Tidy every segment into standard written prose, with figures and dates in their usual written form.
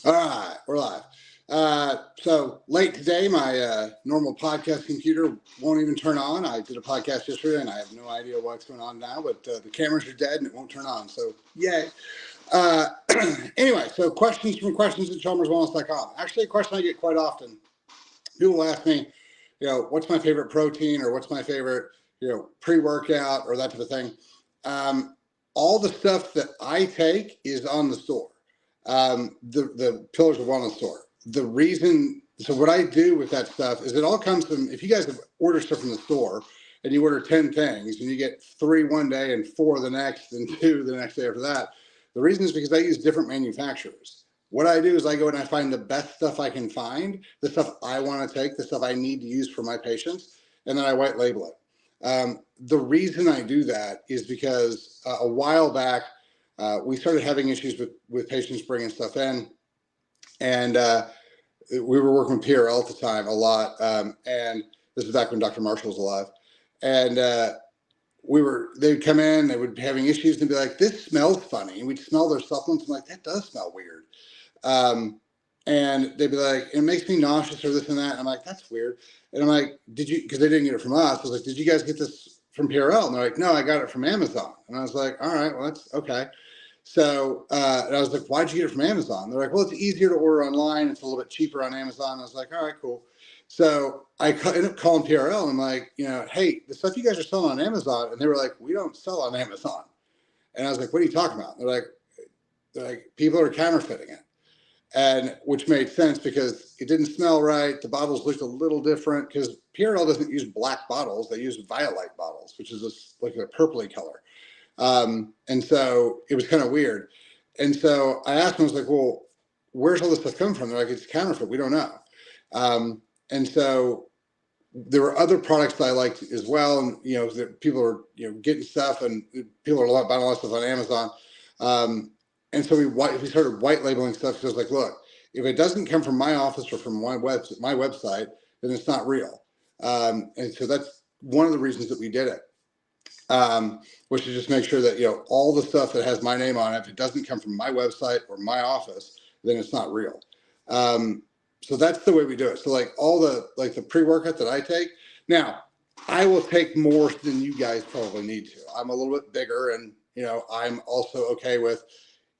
All right, we're live. So late today, my normal podcast computer won't even turn on. I did a podcast yesterday, and I have no idea what's going on now, but the cameras are dead, and it won't turn on. So, yay. Anyway, so questions at chalmerswellness.com. Actually, a question I get quite often. People ask me, what's my favorite protein, or what's my favorite, pre-workout, or that type of thing. All the stuff that I take is on the store. The Pillars of Wellness store. So what I do with that stuff is it all comes from, if you guys have ordered stuff from the store and you order 10 things and you get 3 one day and 4 the next and 2 the next day after that, the reason is because I use different manufacturers. What I do is I go and I find the best stuff I can find, the stuff I want to take, the stuff I need to use for my patients, and then I white label it. The reason I do that is because a while back, we started having issues with patients bringing stuff in, and we were working with PRL at the time a lot, and this is back when Dr. Marshall was alive, and they'd come in, they would be having issues, and be like, this smells funny, and we'd smell their supplements, and like, that does smell weird, and they'd be like, it makes me nauseous or this and that, and I'm like, that's weird, and I'm like, because they didn't get it from us, I was like, did you guys get this from PRL? And they're like, no, I got it from Amazon. And I was like, all right, well, that's okay. So, and I was like, why'd you get it from Amazon? They're like, well, it's easier to order online. It's a little bit cheaper on Amazon. I was like, all right, cool. So I ended up calling PRL and I'm like, hey, the stuff you guys are selling on Amazon. And they were like, we don't sell on Amazon. And I was like, what are you talking about? They're like, people are counterfeiting it. And which made sense because it didn't smell right. The bottles looked a little different because PRL doesn't use black bottles. They use violet bottles, which is like a purpley color. And so it was kind of weird. And so I asked them, I was like, well, where's all this stuff coming from? They're like, it's counterfeit. We don't know. And so there were other products that I liked as well. And, that people are, getting stuff and people are buying a lot of stuff on Amazon. And so we started white labeling stuff because I was like, look, if it doesn't come from my office or from my website, then it's not real. And so that's one of the reasons that we did it. Which is just make sure that, all the stuff that has my name on it, if it doesn't come from my website or my office, then it's not real. So that's the way we do it. So like all the pre-workout that I take, now I will take more than you guys probably need to. I'm a little bit bigger and, I'm also okay with,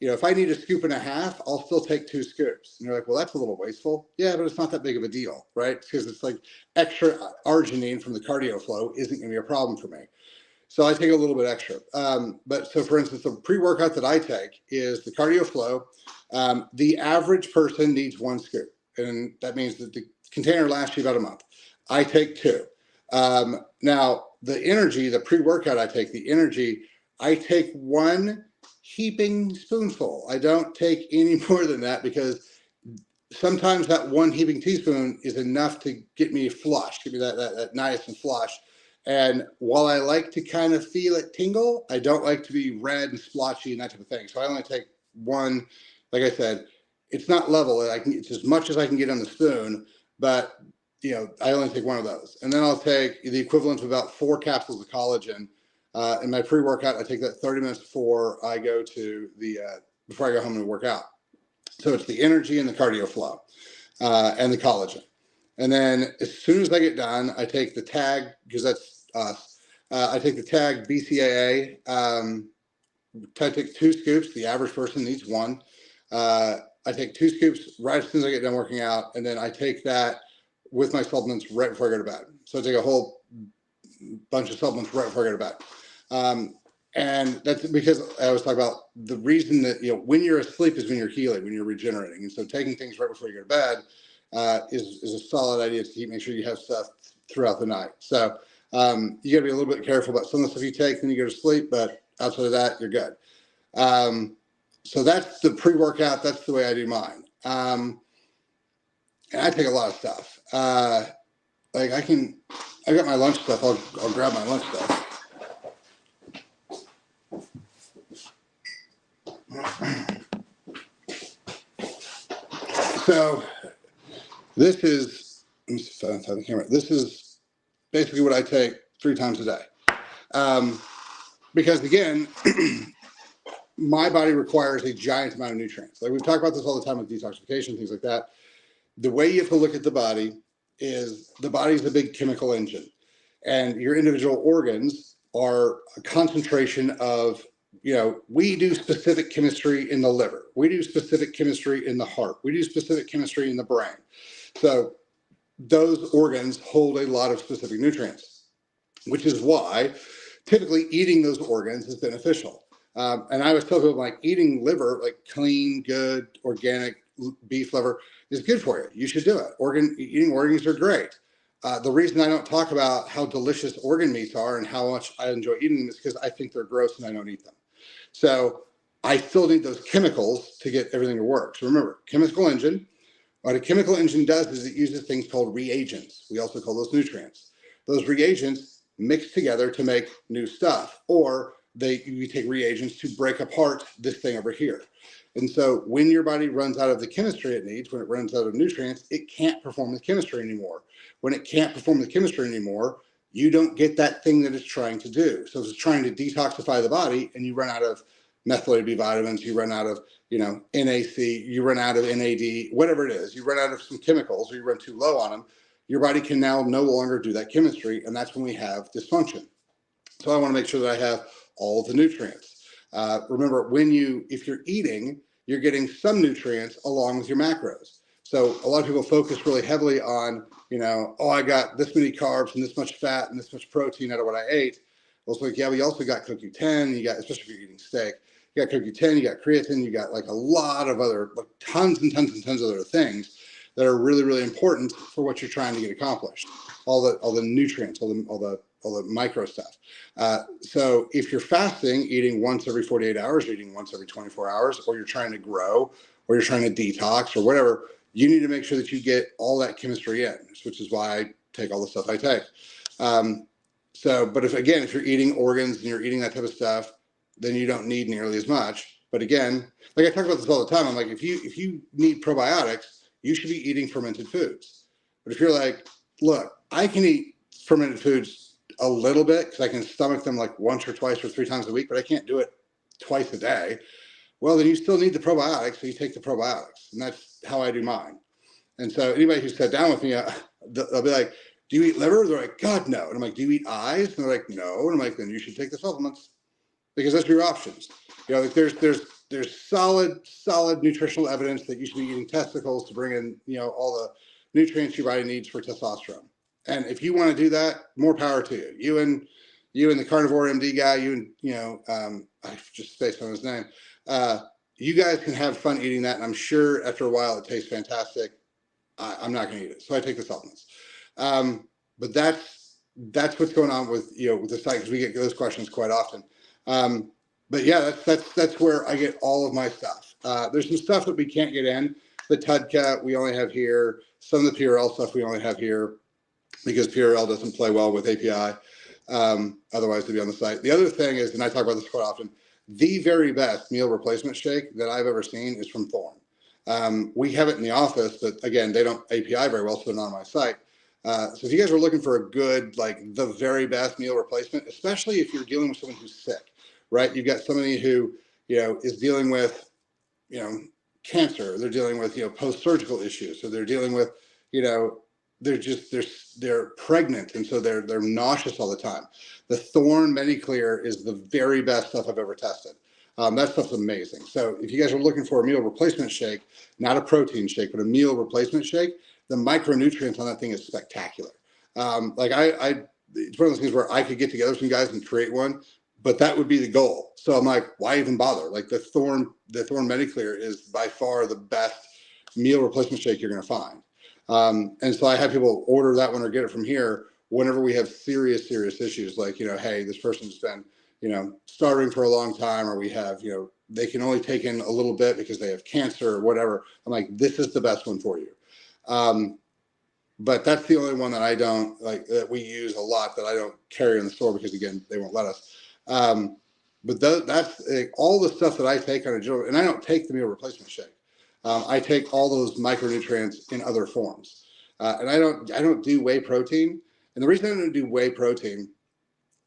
if I need a scoop and a half, I'll still take 2 scoops. And you're like, well, that's a little wasteful. Yeah, but it's not that big of a deal, right? Because it's like extra arginine from the cardio flow isn't going to be a problem for me. So I take a little bit extra. But so for instance, the pre-workout that I take is the cardio flow. The average person needs 1 scoop. And that means that the container lasts you about a month. I take 2. Now the energy, the pre-workout I take 1 heaping spoonful. I don't take any more than that because sometimes that 1 heaping teaspoon is enough to get me flush, give me that nice and flush. And while I like to kind of feel it tingle, I don't like to be red and splotchy and that type of thing. So I only take 1, like I said, it's not level. It's as much as I can get on the spoon, but I only take 1 of those. And then I'll take the equivalent of about 4 capsules of collagen. In my pre-workout, I take that 30 minutes before I go home and work out. So it's the energy and the cardio flow and the collagen. And then as soon as I get done, I take the tag, because that's us. I take the tag BCAA. I take 2 scoops. The average person needs 1. I take 2 scoops right as soon as I get done working out. And then I take that with my supplements right before I go to bed. So I take a whole bunch of supplements right before I go to bed. And that's because I was talking about the reason that, when you're asleep is when you're healing, when you're regenerating. And so taking things right before you go to bed is a solid idea to make sure you have stuff throughout the night. So you got to be a little bit careful about some of the stuff you take, then you go to sleep, but outside of that, you're good. So that's the pre-workout. That's the way I do mine. And I take a lot of stuff. I got my lunch stuff. I'll grab my lunch stuff. So this is, let me see if I have the camera. This is basically what I take 3 times a day. Because again, my body requires a giant amount of nutrients. Like we've talked about this all the time with detoxification, things like that. The way you have to look at the body is the body's a big chemical engine, and your individual organs are a concentration of, we do specific chemistry in the liver. We do specific chemistry in the heart. We do specific chemistry in the brain. So those organs hold a lot of specific nutrients, which is why typically eating those organs is beneficial. And I always tell people, like, eating liver, like clean, good, organic beef liver is good for you. You should do it. Eating organs are great. The reason I don't talk about how delicious organ meats are and how much I enjoy eating them is because I think they're gross and I don't eat them. So I still need those chemicals to get everything to work. So remember, chemical engine. What a chemical engine does is it uses things called reagents. We also call those nutrients. Those reagents mix together to make new stuff, or you take reagents to break apart this thing over here. And so when your body runs out of the chemistry it needs, when it runs out of nutrients, it can't perform the chemistry anymore. When it can't perform the chemistry anymore, you don't get that thing that it's trying to do. So if it's trying to detoxify the body and you run out of methylated B vitamins, you run out of, NAC, you run out of NAD, whatever it is, you run out of some chemicals or you run too low on them, your body can now no longer do that chemistry. And that's when we have dysfunction. So I want to make sure that I have all the nutrients. Remember, if you're eating, you're getting some nutrients along with your macros. So a lot of people focus really heavily on, I got this many carbs and this much fat and this much protein out of what I ate. Well, it's like, yeah, we also got CoQ10. You got, especially if you're eating steak, you got CoQ10, you got creatine, you got like a lot of other, like tons and tons and tons of other things that are really, really important for what you're trying to get accomplished. All the nutrients, all the micro stuff. So if you're fasting, eating once every 48 hours, eating once every 24 hours, or you're trying to grow, or you're trying to detox or whatever, you need to make sure that you get all that chemistry in, which is why I take all the stuff I take. But if you're eating organs and you're eating that type of stuff, then you don't need nearly as much. But again, like I talk about this all the time, I'm like, if you need probiotics, you should be eating fermented foods. But if you're like, look, I can eat fermented foods a little bit because I can stomach them like once or twice or 3 times a week, but I can't do it twice a day. Well, then you still need the probiotics, so you take the probiotics, and that's how I do mine. And so anybody who sat down with me, they'll be like, do you eat liver? They're like, God, no. And I'm like, do you eat eyes? And they're like, no. And I'm like, then you should take the supplements because that's your options. Like there's solid nutritional evidence that you should be eating testicles to bring in, all the nutrients your body needs for testosterone. And if you want to do that, more power to you. You and the carnivore MD guy, I just spaced on his name. You guys can have fun eating that. And I'm sure after a while it tastes fantastic. I'm not going to eat it. So I take the supplements. But that's what's going on with, with the site, because we get those questions quite often. But yeah, that's where I get all of my stuff. There's some stuff that we can't get in. The TUDCA we only have here. Some of the PRL stuff we only have here because PRL doesn't play well with API. Otherwise, to be on the site. The other thing is, and I talk about this quite often, the very best meal replacement shake that I've ever seen is from Thorne. We have it in the office, but again, they don't API very well, so they're not on my site. So if you guys are looking for a good, like the very best meal replacement, especially if you're dealing with someone who's sick, right? You've got somebody who, is dealing with, cancer. They're dealing with, post-surgical issues. So they're dealing with, they're pregnant. And so they're nauseous all the time. The Thorne MediClear is the very best stuff I've ever tested. That stuff's amazing. So if you guys are looking for a meal replacement shake, not a protein shake, but a meal replacement shake, the micronutrients on that thing is spectacular. It's one of those things where I could get together some guys and create one, but that would be the goal. So I'm like, why even bother? Like the Thorne MediClear is by far the best meal replacement shake you're going to find. And so I have people order that one or get it from here whenever we have serious issues, like, hey, this person's been, starving for a long time, or we have, they can only take in a little bit because they have cancer or whatever. I'm like, this is the best one for you. But that's the only one that I don't like, that we use a lot, that I don't carry in the store because, again, they won't let us. But that's all the stuff that I take on a general, and I don't take the meal replacement shake. I take all those micronutrients in other forms. And I don't do whey protein. And the reason I don't do whey protein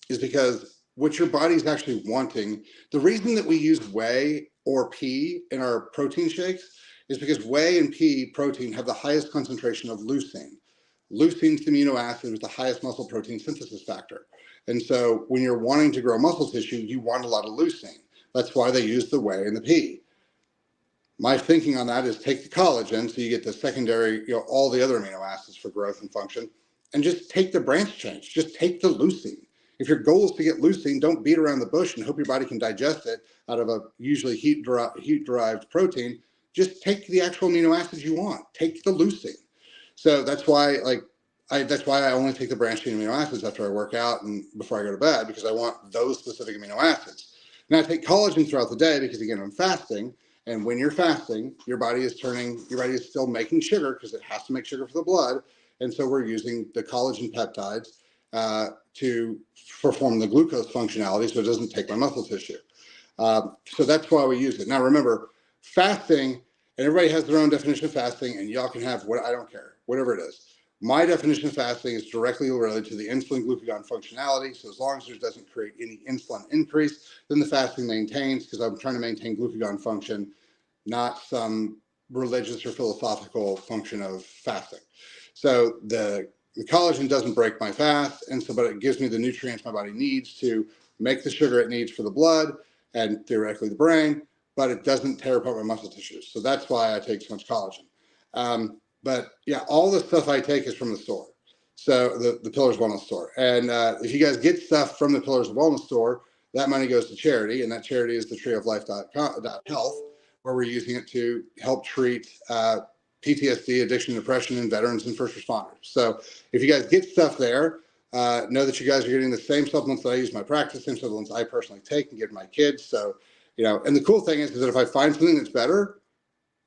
is because what your body's actually wanting. The reason that we use whey or pea in our protein shakes is because whey and pea protein have the highest concentration of leucine. Leucine's the amino acid with the highest muscle protein synthesis factor. And so when you're wanting to grow muscle tissue, you want a lot of leucine. That's why they use the whey and the pea. My thinking on that is take the collagen, so you get the secondary, all the other amino acids for growth and function, and just take the branch change. Just take the leucine. If your goal is to get leucine, don't beat around the bush and hope your body can digest it out of a usually heat-derived protein. Just take the actual amino acids you want. Take the leucine. So that's why, that's why I only take the branched chain amino acids after I work out and before I go to bed, because I want those specific amino acids. Now I take collagen throughout the day because, again, I'm fasting. And when you're fasting, your body is still making sugar because it has to make sugar for the blood. And so we're using the collagen peptides to perform the glucose functionality so it doesn't take my muscle tissue. So that's why we use it. Now, remember, fasting, and everybody has their own definition of fasting, and y'all can have I don't care, whatever it is. My definition of fasting is directly related to the insulin glucagon functionality. So as long as it doesn't create any insulin increase, then the fasting maintains, because I'm trying to maintain glucagon function, not some religious or philosophical function of fasting. So the collagen doesn't break my fast, but it gives me the nutrients my body needs to make the sugar it needs for the blood and theoretically the brain, but it doesn't tear apart my muscle tissues. So that's why I take so much collagen. But yeah, all the stuff I take is from the store. So the Pillars Wellness store. And if you guys get stuff from the Pillars Wellness store, that money goes to charity, and that charity is the treeoflife.health, where we're using it to help treat PTSD, addiction, depression in veterans and first responders. So if you guys get stuff there, know that you guys are getting the same supplements that I use in my practice, same supplements I personally take and give my kids. So, and the cool thing is that if I find something that's better,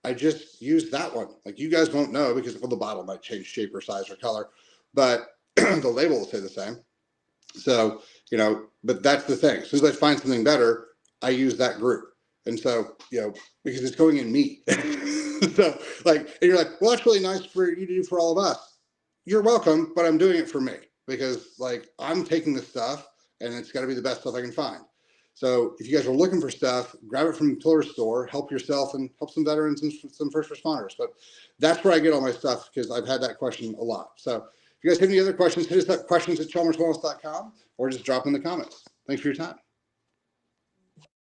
I just use that one. Like, you guys won't know because, well, the bottle might change shape or size or color, but the label will stay the same. So, but that's the thing. As soon as I find something better, I use that group. And so, because it's going in me. So and you're like, well, that's really nice for you to do for all of us. You're welcome, but I'm doing it for me because I'm taking this stuff and it's got to be the best stuff I can find. So if you guys are looking for stuff, grab it from the Pillar store, help yourself and help some veterans and some first responders. But that's where I get all my stuff because I've had that question a lot. So if you guys have any other questions, hit us up, questions@chalmerswellness.com, or just drop in the comments. Thanks for your time.